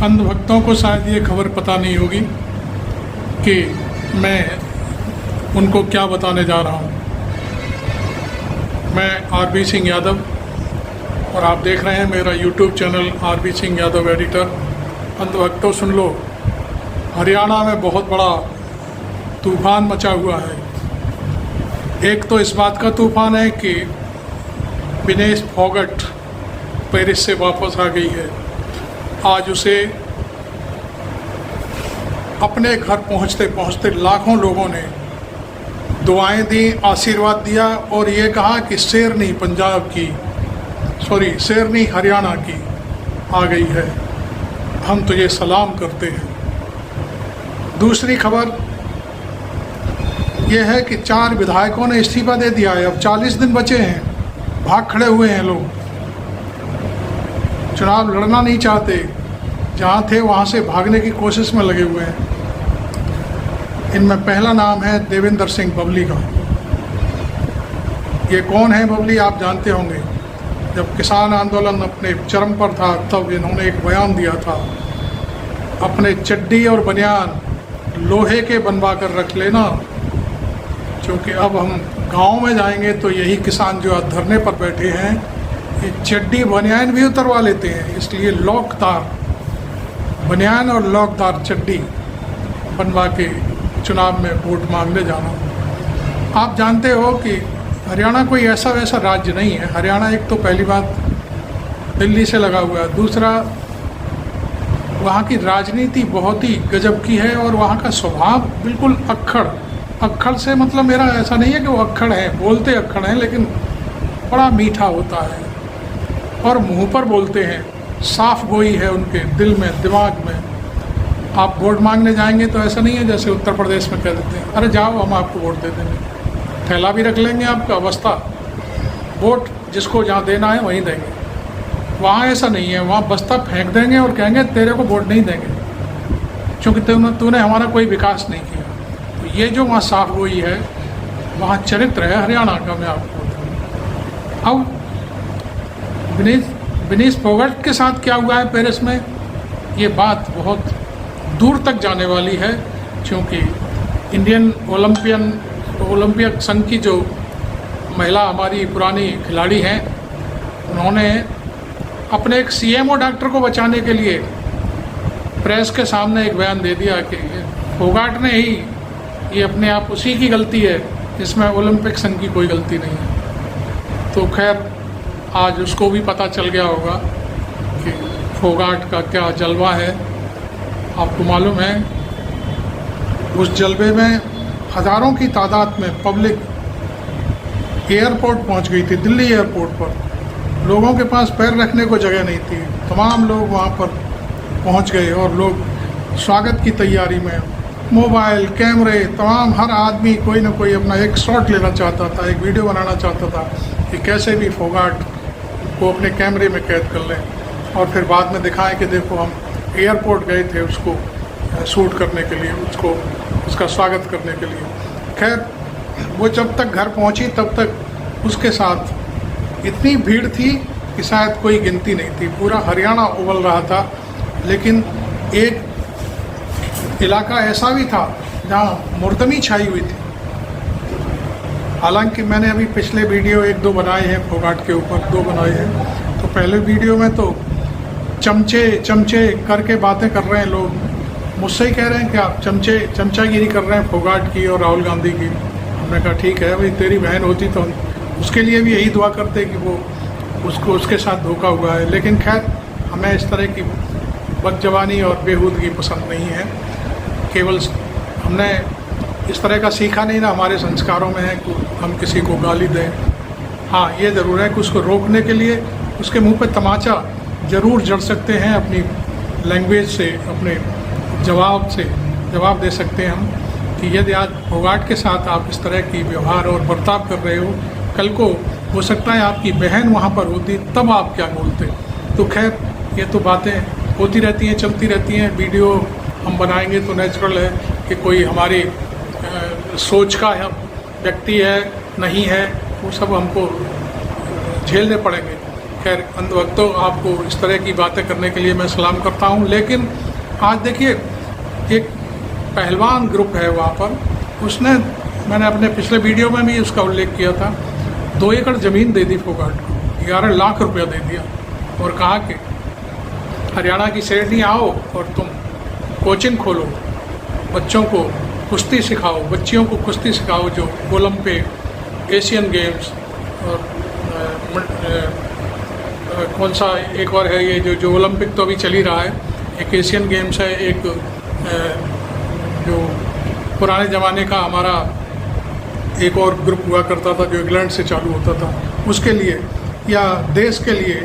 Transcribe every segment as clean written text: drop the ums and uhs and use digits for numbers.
अंधभक्तों को शायद ये खबर पता नहीं होगी कि मैं उनको क्या बताने जा रहा हूँ। मैं आरबी सिंह यादव और आप देख रहे हैं मेरा YouTube channel R B Singh Yadav editor. अंधभक्तों सुन लो, हरियाणा में बहुत बड़ा तूफ़ान मचा हुआ है। एक तो इस बात का तूफ़ान है कि विनेश फोगाट पेरिस से वापस आ गई है। आज उसे अपने घर पहुंचते पहुंचते लाखों लोगों ने दुआएं दी, आशीर्वाद दिया और ये कहा कि शेरनी पंजाब की, शेरनी हरियाणा की आ गई है, हम तुझे सलाम करते हैं। दूसरी खबर यह है कि 4 विधायकों ने इस्तीफा दे दिया है। अब 40 दिन बचे हैं, भाग खड़े हुए हैं लोग, चुनाव लड़ना नहीं चाहते, जहाँ थे वहाँ से भागने की कोशिश में लगे हुए हैं। इनमें पहला नाम है देवेंद्र सिंह बबली का। ये कौन है बबली, आप जानते होंगे। जब किसान आंदोलन अपने चरम पर था तब इन्होंने एक बयान दिया था, अपने चड्डी और बनियान लोहे के बनवा कर रख लेना, क्योंकि अब हम गांव में जाएंगे तो यही किसान जो आज धरने पर बैठे हैं ये चड्डी बनियान भी उतरवा लेते हैं। इसलिए लॉकदार बनियान और लॉकदार चड्डी बनवा के चुनाव में वोट मांगने जाना। आप जानते हो कि हरियाणा कोई ऐसा वैसा राज्य नहीं है। हरियाणा एक तो पहली बात दिल्ली से लगा हुआ है, दूसरा वहाँ की राजनीति बहुत ही गजब की है और वहाँ का स्वभाव बिल्कुल अक्खड़ से, मतलब मेरा ऐसा नहीं है कि वो अक्खड़ है, बोलते अक्खड़ हैं लेकिन बड़ा मीठा होता है और मुंह पर बोलते हैं, साफ गोई है उनके दिल में, दिमाग में। आप वोट मांगने जाएंगे तो ऐसा नहीं है जैसे उत्तर प्रदेश में कह देते हैं, अरे जाओ हम आपको वोट दे देंगे, थैला भी रख लेंगे आपका, अवस्था, वोट जिसको जहाँ देना है वहीं देंगे। वहाँ ऐसा नहीं है, वहाँ बस्ता फेंक देंगे और कहेंगे तेरे को वोट नहीं देंगे क्योंकि तूने हमारा कोई विकास नहीं किया। तो ये जो वहाँ साफ गोई है, वहाँ चरित्र है हरियाणा का। मैं आपको अब विनेश फोगाट के साथ क्या हुआ है पेरिस में, ये बात बहुत दूर तक जाने वाली है, क्योंकि इंडियन ओलंपिक संघ की जो महिला हमारी पुरानी खिलाड़ी हैं, उन्होंने अपने एक सीएमओ डॉक्टर को बचाने के लिए प्रेस के सामने एक बयान दे दिया कि फोगाट ने ही, ये अपने आप उसी की गलती है, इसमें ओलंपिक संघ की कोई गलती नहीं है। तो खैर आज उसको भी पता चल गया होगा कि फोगाट का क्या जलवा है। आपको मालूम है उस जलवे में हज़ारों की तादाद में पब्लिक एयरपोर्ट पहुंच गई थी। दिल्ली एयरपोर्ट पर लोगों के पास पैर रखने को जगह नहीं थी, तमाम लोग वहां पर पहुंच गए और लोग स्वागत की तैयारी में मोबाइल, कैमरे, तमाम हर आदमी कोई ना कोई अपना एक शॉट लेना चाहता था, एक वीडियो बनाना चाहता था कि कैसे भी फोगाट को अपने कैमरे में कैद कर लें और फिर बाद में दिखाएं कि देखो हम एयरपोर्ट गए थे उसको शूट करने के लिए, उसका स्वागत करने के लिए। खैर वो जब तक घर पहुंची तब तक उसके साथ इतनी भीड़ थी कि शायद कोई गिनती नहीं थी। पूरा हरियाणा उबल रहा था, लेकिन एक इलाका ऐसा भी था जहाँ मुर्दमी छाई हुई थी। हालांकि मैंने अभी पिछले वीडियो 1-2 बनाए हैं फोगाट के ऊपर, 2 बनाए हैं। तो पहले वीडियो में तो चमचे करके बातें कर रहे हैं लोग, मुझसे ही कह रहे हैं कि आप चमचागिरी कर रहे हैं फोगाट की और राहुल गांधी की। हमने कहा ठीक है भाई, तेरी बहन होती तो उसके लिए भी यही दुआ करते कि वो उसके साथ धोखा हुआ है। लेकिन खैर हमें इस तरह की बदजबानी और बेहूदगी पसंद नहीं है। केवल हमने इस तरह का सीखा नहीं ना, हमारे संस्कारों में है कि हम किसी को गाली दें। हाँ, ये ज़रूर है कि उसको रोकने के लिए उसके मुंह पे तमाचा ज़रूर जड़ सकते हैं, अपनी लैंग्वेज से, अपने जवाब दे सकते हैं हम कि यदि आज फोगाट के साथ आप इस तरह की व्यवहार और बर्ताव कर रहे हो, कल को हो सकता है आपकी बहन वहाँ पर होती तब आप क्या बोलते। तो खैर ये तो बातें होती रहती हैं, चलती रहती हैं। वीडियो हम बनाएंगे तो नेचुरल है कि कोई हमारी सोच का व्यक्ति है नहीं है, वो सब हमको झेलने पड़ेंगे। खैर अंधभक्तों, आपको इस तरह की बातें करने के लिए मैं सलाम करता हूँ। लेकिन आज देखिए, एक पहलवान ग्रुप है वहाँ पर, उसने, मैंने अपने पिछले वीडियो में भी उसका उल्लेख किया था, 2 एकड़ ज़मीन दे दी फोगाट को, 11 लाख रुपया दे दिया और कहा कि हरियाणा की श्रेणी आओ और तुम कोचिंग खोलो, बच्चों को कुश्ती सिखाओ, बच्चियों को कुश्ती सिखाओ, जो ओलंपिक, एशियन गेम्स और कौन सा एक और है ये जो ओलंपिक तो अभी चल ही रहा है, एक एशियन गेम्स है, एक जो पुराने ज़माने का हमारा एक और ग्रुप हुआ करता था जो इंग्लैंड से चालू होता था, उसके लिए या देश के लिए,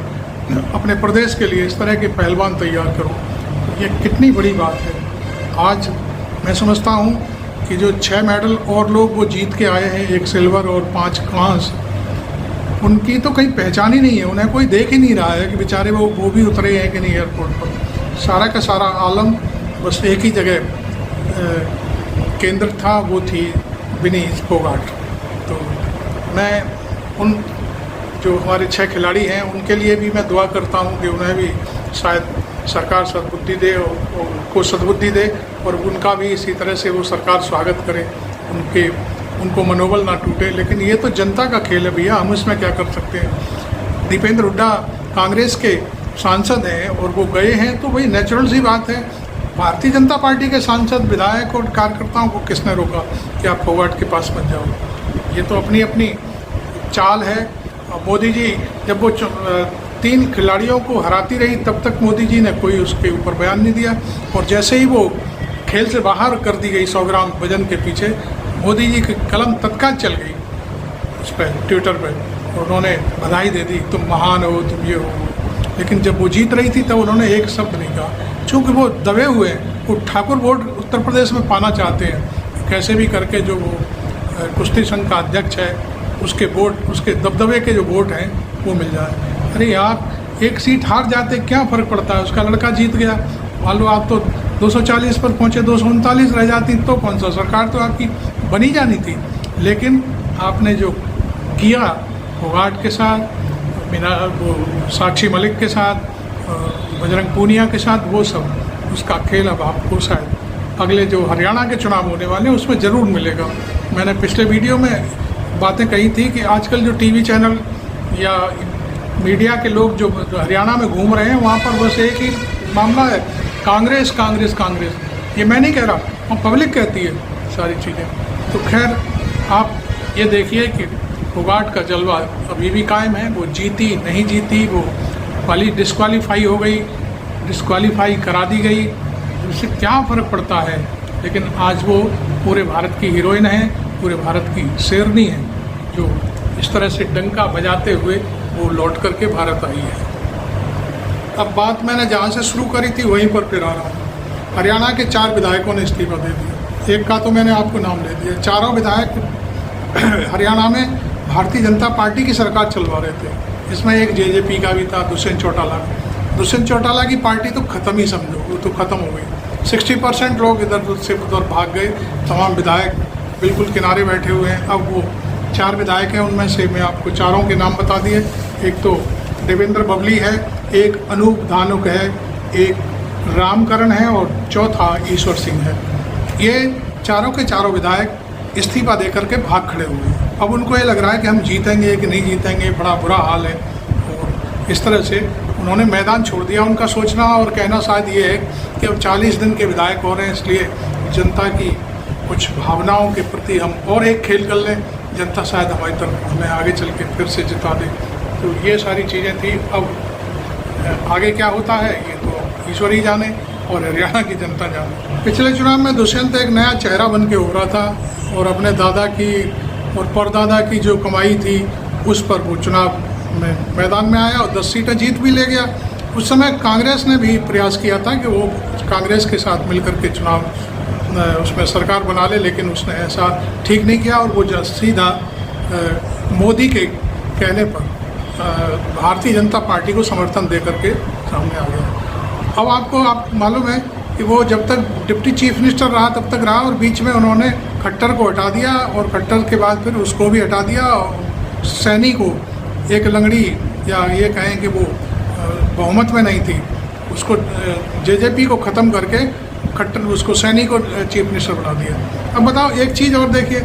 अपने प्रदेश के लिए इस तरह के पहलवान तैयार करो। ये कितनी बड़ी बात है। आज मैं समझता हूँ कि जो 6 मेडल और लोग वो जीत के आए हैं, 1 सिल्वर और 5 कांस्य, उनकी तो कहीं पहचान ही नहीं है, उन्हें कोई देख ही नहीं रहा है कि बेचारे वो भी उतरे हैं कि नहीं एयरपोर्ट पर। सारा का सारा आलम बस एक ही जगह केंद्र था, वो थी विनीत फोगाट। तो मैं उन जो हमारे 6 खिलाड़ी हैं उनके लिए भी मैं दुआ करता हूं कि उन्हें भी शायद सरकार सद्बुद्धि दे और को सद्बुद्धि दे, और उनका भी इसी तरह से वो सरकार स्वागत करे, उनको मनोबल ना टूटे। लेकिन ये तो जनता का खेल है भैया, हम इसमें क्या कर सकते हैं। दीपेंद्र हुड्डा कांग्रेस के सांसद हैं और वो गए हैं, तो वही नेचुरल सी बात है। भारतीय जनता पार्टी के सांसद, विधायक और कार्यकर्ताओं को किसने रोका कि आप फोगाट के पास मत जाओ। ये तो अपनी अपनी चाल है। मोदी जी जब वो 3 खिलाड़ियों को हराती रही, तब तक मोदी जी ने कोई उसके ऊपर बयान नहीं दिया, और जैसे ही वो खेल से बाहर कर दी गई 100 ग्राम वजन के पीछे, मोदी जी की कलम तत्काल चल गई उस पर, ट्विटर पर, और उन्होंने बधाई दे दी, तुम महान हो, तुम ये हो। लेकिन जब वो जीत रही थी तब उन्होंने एक शब्द नहीं कहा, चूँकि वो दबे हुए हैं। वो ठाकुर बोर्ड उत्तर प्रदेश में पाना चाहते हैं, कैसे भी करके जो वो कुश्ती संघ का अध्यक्ष है, उसके वोट, उसके दबदबे के जो वोट हैं वो मिल जाए। अरे यार, एक सीट हार जाते क्या फ़र्क पड़ता है, उसका लड़का जीत गया। मान लो आप तो 240 पर पहुँचे, 239 रह जाती तो कौन सा, सरकार तो आपकी बनी जानी थी। लेकिन आपने जो किया फोगाट के साथ, वो साक्षी मलिक के साथ, बजरंग पूनिया के साथ, वो सब उसका खेल अब आपको शायद अगले जो हरियाणा के चुनाव होने वाले हैं उसमें ज़रूर मिलेगा। मैंने पिछले वीडियो में बातें कही थी कि आजकल जो टीवी चैनल या मीडिया के लोग जो हरियाणा में घूम रहे हैं, वहाँ पर बस एक ही मामला है, कांग्रेस कांग्रेस कांग्रेस। ये मैं नहीं कह रहा, वो पब्लिक कहती है सारी चीज़ें। तो खैर, आप ये देखिए कि फोगाट का जलवा अभी भी कायम है। वो जीती नहीं जीती, वो वाली डिस्क्वालीफाई हो गई, डिस्क्वालीफाई करा दी गई, उससे क्या फ़र्क पड़ता है। लेकिन आज वो पूरे भारत की हीरोइन है, पूरे भारत की शेरनी है, जो इस तरह से डंका बजाते हुए वो लौट करके भारत आई है। अब बात मैंने जहाँ से शुरू करी थी वहीं पर फिर आ रहा हूँ। हरियाणा के 4 विधायकों ने इस्तीफा दे दिया, एक का तो मैंने आपको नाम ले दिया। चारों विधायक हरियाणा में भारतीय जनता पार्टी की सरकार चलवा रहे थे। इसमें एक जेजेपी का भी था, दुष्यंत चौटाला। दुष्यंत चौटाला की पार्टी तो ख़त्म ही समझो, वो तो ख़त्म हो गई। 60% लोग इधर से उधर भाग गए, तमाम विधायक बिल्कुल किनारे बैठे हुए हैं। अब वो 4 विधायक हैं, उनमें से मैं आपको चारों के नाम बता दिए। एक तो देवेंद्र बबली है, एक अनूप धानुक है, एक रामकरण है और चौथा ईश्वर सिंह है। ये चारों के चारों विधायक इस्तीफा दे करके भाग खड़े हुए हैं। अब उनको ये लग रहा है कि हम जीतेंगे कि नहीं जीतेंगे, बड़ा बुरा हाल है, और इस तरह से उन्होंने मैदान छोड़ दिया। उनका सोचना और कहना शायद ये है कि अब 40 दिन के विधायक हो रहे हैं, इसलिए जनता की कुछ भावनाओं के प्रति हम और एक खेल कर लें, जनता शायद हमारी तरफ हमें आगे चल के फिर से जिता दे। तो ये सारी चीज़ें थी। अब आगे क्या होता है ये तो ईश्वर ही जाने और हरियाणा की जनता जाने। पिछले चुनाव में दुष्यंत एक नया चेहरा बन के उभरा था और अपने दादा की और परदादा की जो कमाई थी उस पर वो चुनाव में मैदान में आया और 10 सीटें जीत भी ले गया। उस समय कांग्रेस ने भी प्रयास किया था कि वो कांग्रेस के साथ मिलकर के चुनाव उसमें सरकार बना ले, लेकिन उसने ऐसा ठीक नहीं किया और वो सीधा मोदी के कहने पर भारतीय जनता पार्टी को समर्थन दे करके सामने आ गया। अब आपको मालूम है कि वो जब तक डिप्टी चीफ मिनिस्टर रहा तब तक रहा और बीच में उन्होंने खट्टर को हटा दिया और खट्टर के बाद फिर उसको भी हटा दिया। सैनी को एक लंगड़ी या ये कहें कि वो बहुमत में नहीं थी, उसको जेजेपी को ख़त्म करके खट्टर उसको सैनी को चीफ मिनिस्टर बना दिया। अब बताओ एक चीज़ और देखिए,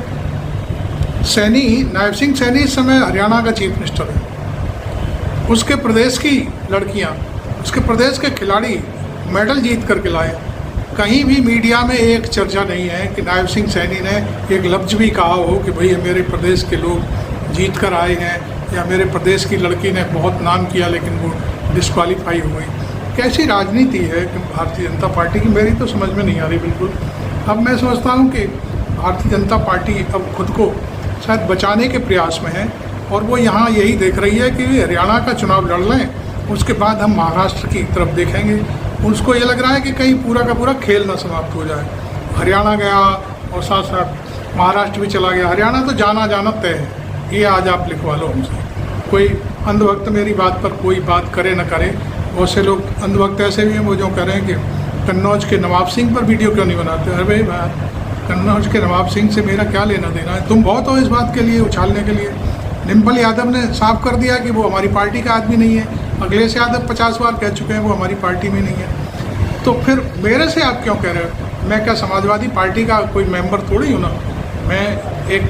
सैनी, नायब सिंह सैनी इस समय हरियाणा का चीफ मिनिस्टर है। उसके प्रदेश की लड़कियां, उसके प्रदेश के खिलाड़ी मेडल जीत करके लाए। कहीं भी मीडिया में एक चर्चा नहीं है कि नायब सिंह सैनी ने एक लफ्ज़ भी कहा हो कि भाई मेरे प्रदेश के लोग जीत कर आए हैं, या मेरे प्रदेश की लड़की ने बहुत नाम किया लेकिन वो डिस्क्वालीफाई हो गई। कैसी राजनीति है कि भारतीय जनता पार्टी की, मेरी तो समझ में नहीं आ रही बिल्कुल। अब मैं समझता हूँ कि भारतीय जनता पार्टी अब खुद को शायद बचाने के प्रयास में है, और वो यहाँ यही देख रही है कि हरियाणा का चुनाव लड़ लें, उसके बाद हम महाराष्ट्र की तरफ देखेंगे। उसको ये लग रहा है कि कहीं पूरा का पूरा खेल ना समाप्त हो जाए। हरियाणा गया और साथ साथ महाराष्ट्र भी चला गया। हरियाणा तो जाना जाना तय है, ये आज आप लिखवा लो हमसे। कोई अंधभक्त मेरी बात पर कोई बात करे न करे, बहुत से लोग अंधभक्त ऐसे भी हैं वो जो कह रहे हैं कि कन्नौज के नवाब सिंह पर वीडियो क्यों नहीं बनाते। अरे भाई, कन्नौज के नवाब सिंह से मेरा क्या लेना देना है, तुम बहुत हो इस बात के लिए उछालने के लिए। डिम्पल यादव ने साफ कर दिया कि वो हमारी पार्टी का आदमी नहीं है। अखिलेश यादव 50 बार कह चुके हैं वो हमारी पार्टी में नहीं है। तो फिर मेरे से आप क्यों कह रहे हो? मैं क्या समाजवादी पार्टी का कोई मेंबर थोड़ी हूँ ना। मैं एक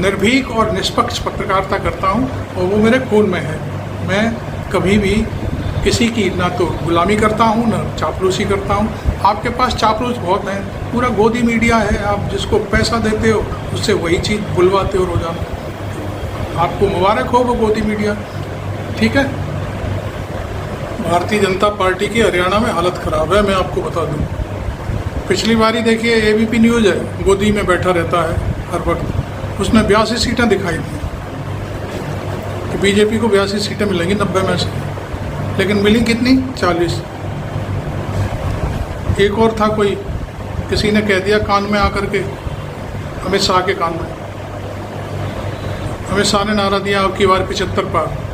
निर्भीक और निष्पक्ष पत्रकारिता करता हूँ और वो मेरे खून में है। मैं कभी भी किसी की ना तो गुलामी करता हूँ ना चापलूसी करता हूँ। आपके पास चापलूस बहुत हैं, पूरा गोदी मीडिया है, आप जिसको पैसा देते हो उससे वही चीज़ बुलवाते हो रोजाना। आपको मुबारक हो वो गोदी मीडिया, ठीक है। भारतीय जनता पार्टी की हरियाणा में हालत ख़राब है, मैं आपको बता दूं। पिछली बारी देखिए एबीपी न्यूज़ है, गोदी में बैठा रहता है हर वक्त, उसमें 82 सीटें दिखाई दी कि बीजेपी को 82 सीटें मिलेंगी 90 में से, लेकिन मिली कितनी? 40। एक और था कोई, किसी ने कह दिया कान में आकर के, अमित शाह के कान में, अमित शाह ने नारा दिया अब की बार 75 पार।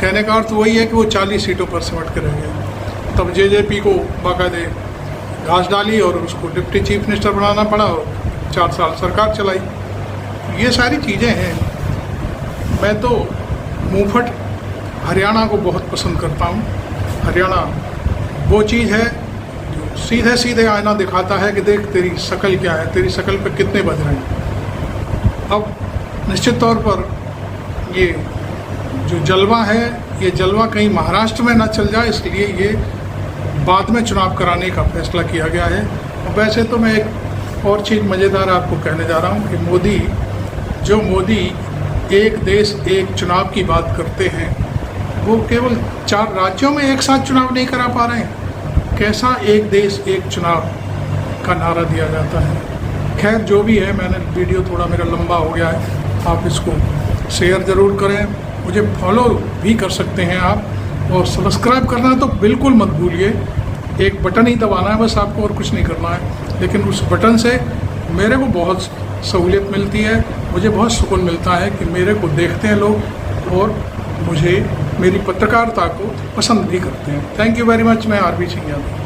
कहने का अर्थ वही है कि वो 40 सीटों पर सिमट के रह गए। तब जेजेपी को बाकायदे घास डाली और उसको डिप्टी चीफ मिनिस्टर बनाना पड़ा और 4 साल सरकार चलाई। ये सारी चीज़ें हैं। मैं तो मुंहफट हरियाणा को बहुत पसंद करता हूँ। हरियाणा वो चीज़ है जो सीधे सीधे आईना दिखाता है कि देख तेरी शक्ल क्या है, तेरी शक्ल पे कितने बज रहे हैं। अब निश्चित तौर पर ये जो जलवा है, ये जलवा कहीं महाराष्ट्र में ना चल जाए, इसलिए ये बाद में चुनाव कराने का फैसला किया गया है। और वैसे तो मैं एक और चीज़ मज़ेदार आपको कहने जा रहा हूँ कि मोदी एक देश एक चुनाव की बात करते हैं, वो केवल 4 राज्यों में एक साथ चुनाव नहीं करा पा रहे हैं। कैसा एक देश एक चुनाव का नारा दिया जाता है। खैर जो भी है, मैंने वीडियो थोड़ा मेरा लंबा हो गया है, आप इसको शेयर ज़रूर करें, मुझे फॉलो भी कर सकते हैं आप, और सब्सक्राइब करना तो बिल्कुल मत भूलिए। एक बटन ही दबाना है बस आपको, और कुछ नहीं करना है। लेकिन उस बटन से मेरे को बहुत सहूलियत मिलती है, मुझे बहुत सुकून मिलता है कि मेरे को देखते हैं लोग और मुझे मेरी पत्रकारिता को पसंद भी करते हैं। Thank you very much. मैं आरबी सिंह यादव।